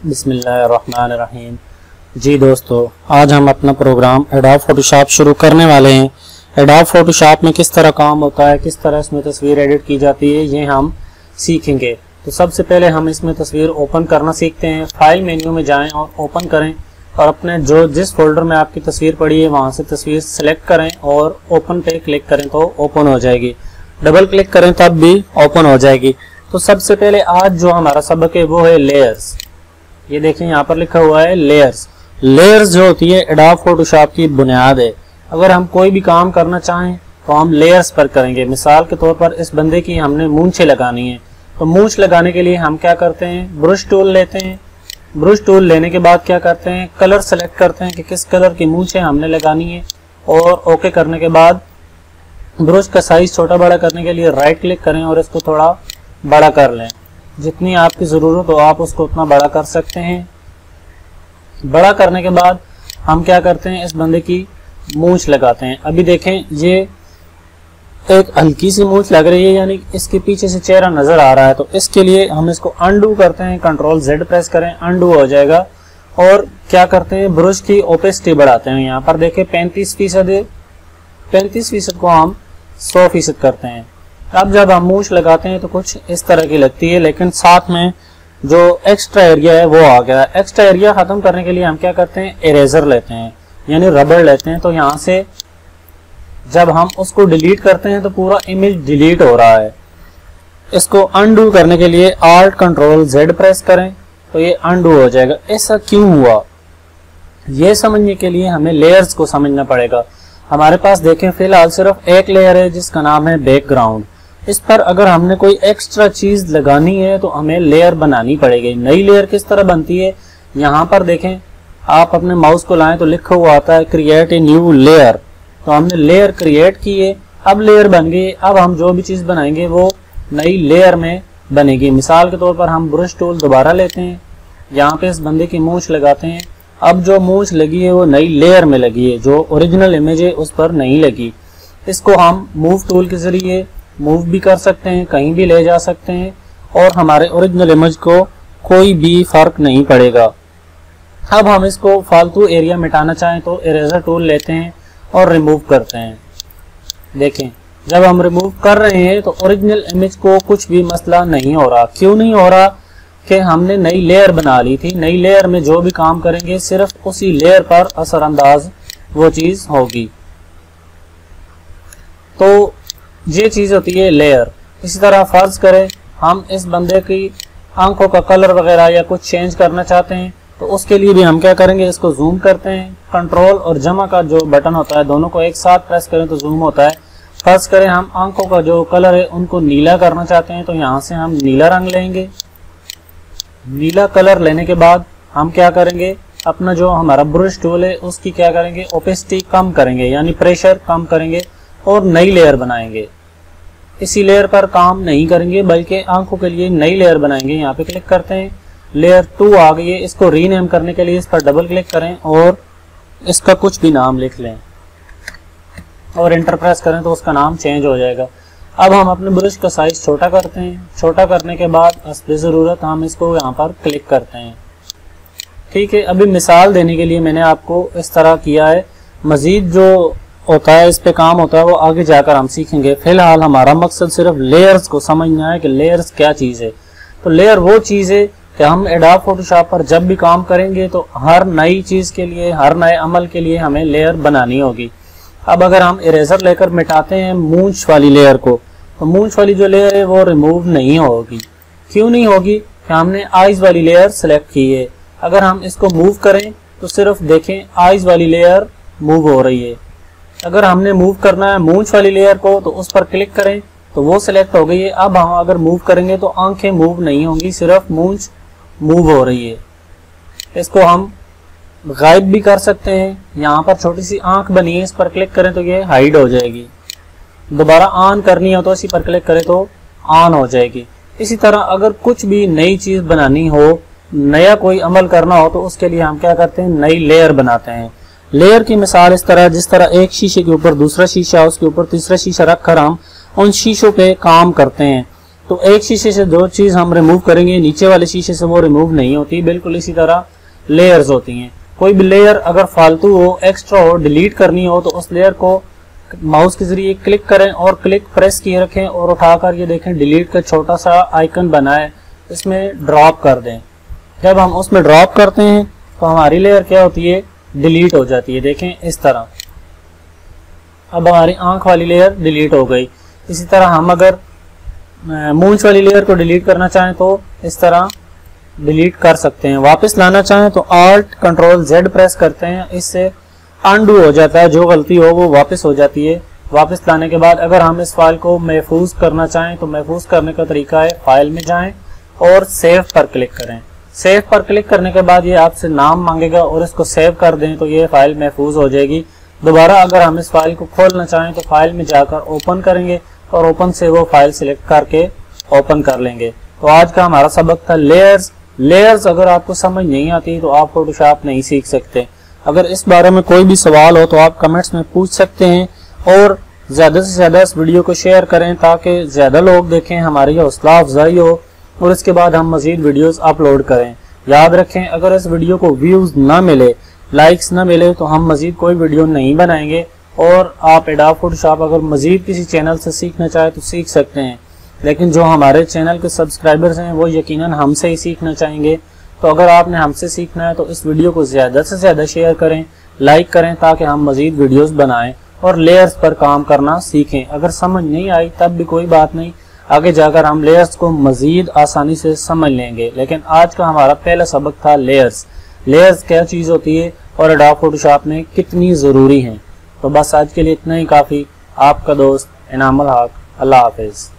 बिस्मिल्लाहिर्रहमानिर्रहीम। जी दोस्तों, आज हम अपना प्रोग्राम एडोब फोटोशॉप शुरू करने वाले हैं। एडोब फोटोशॉप में किस तरह काम होता है, किस तरह इसमें तस्वीर एडिट की जाती है, ये हम सीखेंगे। तो सबसे पहले हम इसमें तस्वीर ओपन करना सीखते हैं। फाइल मेन्यू में जाएं और ओपन करें और अपने जिस फोल्डर में आपकी तस्वीर पड़ी है वहाँ से तस्वीर सेलेक्ट करें और ओपन पे क्लिक करें तो ओपन हो जाएगी। डबल क्लिक करें तब भी ओपन हो जाएगी। तो सबसे पहले आज जो हमारा सबक है वो है लेयर्स। ये देखें यहाँ पर लिखा हुआ है लेयर्स। लेयर्स जो होती है एडोब फोटोशॉप की बुनियाद है। अगर हम कोई भी काम करना चाहें तो हम लेयर्स पर करेंगे। मिसाल के तौर पर इस बंदे की हमने मूंछें लगानी है, तो मूंछ लगाने के लिए हम क्या करते हैं, ब्रश टूल लेते हैं। ब्रश टूल लेने के बाद क्या करते हैं, कलर सेलेक्ट करते हैं कि किस कलर की मूंछें हमने लगानी है और ओके करने के बाद ब्रश का साइज छोटा बड़ा करने के लिए राइट क्लिक करें और इसको थोड़ा बड़ा कर लें। जितनी आपकी ज़रूरत हो आप उसको उतना बड़ा कर सकते हैं। बड़ा करने के बाद हम क्या करते हैं, इस बंदे की मूंछ लगाते हैं। अभी देखें ये एक हल्की सी मूंछ लग रही है, यानी इसके पीछे से चेहरा नज़र आ रहा है। तो इसके लिए हम इसको अनडू करते हैं, कंट्रोल Z प्रेस करें, अनडू हो जाएगा। और क्या करते हैं, ब्रश की ओपेसिटी बढ़ाते हैं। यहाँ पर देखें 35% है, 35% को हम 100% करते हैं। अब जब हम मूंछ लगाते हैं तो कुछ इस तरह की लगती है, लेकिन साथ में जो एक्स्ट्रा एरिया है वो आ गया। एक्स्ट्रा एरिया ख़त्म करने के लिए हम क्या करते हैं, इरेजर लेते हैं, यानी रबड़ लेते हैं। तो यहाँ से जब हम उसको डिलीट करते हैं तो पूरा इमेज डिलीट हो रहा है। इसको अनडू करने के लिए Alt Ctrl Z प्रेस करें तो ये अनडू हो जाएगा। ऐसा क्यों हुआ, ये समझने के लिए हमें लेयर्स को समझना पड़ेगा। हमारे पास देखें फिलहाल सिर्फ एक लेयर है जिसका नाम है बैकग्राउंड। इस पर अगर हमने कोई एक्स्ट्रा चीज लगानी है तो हमें लेयर बनानी पड़ेगी। नई लेयर किस तरह बनती है, यहाँ पर देखें, आप अपने माउस को लाएं तो लिखा हुआ आता है क्रिएट ए न्यू लेयर। तो हमने लेयर क्रिएट की है, अब लेयर बन गई। अब हम जो भी चीज बनाएंगे वो नई लेयर में बनेगी। मिसाल के तौर पर हम ब्रश टूल दोबारा लेते हैं, यहाँ पे इस बंदे की मूंछ लगाते हैं। अब जो मूंछ लगी है वो नई लेयर में लगी है, जो ओरिजिनल इमेज है उस पर नहीं लगी। इसको हम मूव टूल के जरिए मूव भी कर सकते हैं, कहीं भी ले जा सकते हैं और हमारे ओरिजिनल इमेज को कोई भी फर्क नहीं पड़ेगा। अब हम इसको फालतू एरिया मिटाना चाहें तो इरेजर टूल लेते हैं और रिमूव करते हैं। देखें जब हम रिमूव कर रहे हैं तो ओरिजिनल इमेज को कुछ भी मसला नहीं हो रहा। क्यों नहीं हो रहा, कि हमने नई लेयर बना ली थी। नई लेयर में जो भी काम करेंगे सिर्फ उसी लेयर पर असरअंदाज वो चीज़ होगी। तो ये चीज़ होती है लेयर। इसी तरह फर्ज करें हम इस बंदे की आंखों का कलर वगैरह या कुछ चेंज करना चाहते हैं तो उसके लिए भी हम क्या करेंगे, इसको जूम करते हैं। कंट्रोल और जमा का जो बटन होता है दोनों को एक साथ प्रेस करें तो जूम होता है। फर्ज करें हम आंखों का जो कलर है उनको नीला करना चाहते हैं तो यहाँ से हम नीला रंग लेंगे। नीला कलर लेने के बाद हम क्या करेंगे, अपना जो हमारा ब्रश टूल है उसकी क्या करेंगे, ओपेसिटी कम करेंगे, यानी प्रेशर कम करेंगे और नई लेयर बनाएंगे। इसी लेयर पर काम नहीं करेंगे बल्कि आंखों के लिए नई लेयर बनाएंगे। यहाँ पे क्लिक करते हैं, लेयर 2 आ गई है। इसको रीनेम करने के लिए इस पर डबल क्लिक करें और इसका कुछ भी नाम लिख लें और एंटर प्रेस करें तो उसका नाम चेंज हो जाएगा। अब हम अपने ब्रश का साइज छोटा करते हैं। छोटा करने के बाद हस्बे ज़रूरत हम इसको यहाँ पर क्लिक करते हैं। ठीक है, अभी मिसाल देने के लिए मैंने आपको इस तरह किया है। मज़ीद जो होता है इस पे काम होता है वो आगे जाकर हम सीखेंगे। फिलहाल हमारा मकसद सिर्फ लेयर्स को समझना है कि लेयर्स क्या चीज़ है। तो लेयर वो चीज़ है कि हम एडोब फोटोशॉप पर जब भी काम करेंगे तो हर नई चीज़ के लिए, हर नए अमल के लिए हमें लेयर बनानी होगी। अब अगर हम इरेजर लेकर मिटाते हैं मूंछ वाली लेयर को तो मूंछ वाली जो लेयर है वो रिमूव नहीं होगी। क्यों नहीं होगी, कि हमने आइज़ वाली लेयर सेलेक्ट की है। अगर हम इसको मूव करें तो सिर्फ देखें आइज़ वाली लेयर मूव हो रही है। अगर हमने मूव करना है मूंछ वाली लेयर को तो उस पर क्लिक करें तो वो सिलेक्ट हो गई है। अब हम अगर मूव करेंगे तो आंखें मूव नहीं होंगी, सिर्फ मूंछ मूव हो रही है। इसको हम गायब भी कर सकते हैं। यहाँ पर छोटी सी आंख बनी है, इस पर क्लिक करें तो ये हाइड हो जाएगी। दोबारा ऑन करनी हो तो इसी पर क्लिक करें तो ऑन हो जाएगी। इसी तरह अगर कुछ भी नई चीज़ बनानी हो, नया कोई अमल करना हो तो उसके लिए हम क्या करते हैं, नई लेयर बनाते हैं। लेयर की मिसाल इस तरह, जिस तरह एक शीशे के ऊपर दूसरा शीशा, उसके ऊपर तीसरा शीशा रखकर हम उन शीशों पे काम करते हैं। तो एक शीशे से दो चीज़ हम रिमूव करेंगे, नीचे वाले शीशे से वो रिमूव नहीं होती। बिल्कुल इसी तरह लेयर्स होती हैं। कोई भी लेयर अगर फालतू हो, एक्स्ट्रा हो, डिलीट करनी हो तो उस लेयर को माउस के जरिए क्लिक करें और क्लिक प्रेस किए रखें और उठाकर ये देखें डिलीट का छोटा सा आइकन बना है, इसमें ड्रॉप कर दें। जब हम उसमें ड्रॉप करते हैं तो हमारी लेयर क्या होती है, डिलीट हो जाती है। देखें इस तरह अब हमारी आंख वाली लेयर डिलीट हो गई। इसी तरह हम अगर मूंछ वाली लेयर को डिलीट करना चाहें तो इस तरह डिलीट कर सकते हैं। वापस लाना चाहें तो Alt Ctrl Z प्रेस करते हैं, इससे अनडू हो जाता है, जो गलती हो वो वापस हो जाती है। वापस लाने के बाद अगर हम इस फाइल को महफूज करना चाहें तो महफूज करने का तरीका है, फाइल में जाएं और सेव पर क्लिक करें। सेव पर क्लिक करने के बाद ये आपसे नाम मांगेगा और इसको सेव कर दें तो ये फाइल महफूज हो जाएगी। दोबारा अगर हम इस फाइल को खोलना चाहें तो फाइल में जाकर ओपन करेंगे और ओपन से वो फाइल सिलेक्ट करके ओपन कर लेंगे। तो आज का हमारा सबक था लेयर्स। लेयर्स अगर आपको समझ नहीं आती तो आप फोटोशॉप नहीं सीख सकते। अगर इस बारे में कोई भी सवाल हो तो आप कमेंट्स में पूछ सकते हैं और ज़्यादा से ज़्यादा इस वीडियो को शेयर करें ताकि ज़्यादा लोग देखें, हमारी हौसला अफजाई हो और इसके बाद हम मज़ीद वीडियोस अपलोड करें। याद रखें अगर इस वीडियो को व्यूज़ ना मिले, लाइक्स ना मिले तो हम मज़ीद कोई वीडियो नहीं बनाएंगे। और आप एडोब फोटोशॉप अगर मज़ीद किसी चैनल से सीखना चाहें तो सीख सकते हैं, लेकिन जो हमारे चैनल के सब्सक्राइबर्स हैं वो यकीनन हमसे ही सीखना चाहेंगे। तो अगर आपने हमसे सीखना है तो इस वीडियो को ज़्यादा से ज़्यादा शेयर करें, लाइक करें ताकि हम मज़ीद वीडियोस बनाएं और लेयर्स पर काम करना सीखें। अगर समझ नहीं आई तब भी कोई बात नहीं, आगे जाकर हम लेयर्स को मज़ीद आसानी से समझ लेंगे। लेकिन आज का हमारा पहला सबक था लेयर्स। लेयर्स क्या चीज़ होती है और एडोब फोटोशॉप में कितनी ज़रूरी हैं। तो बस आज के लिए इतना ही काफ़ी। आपका दोस्त इनामुल हक। अल्लाह हाफिज़।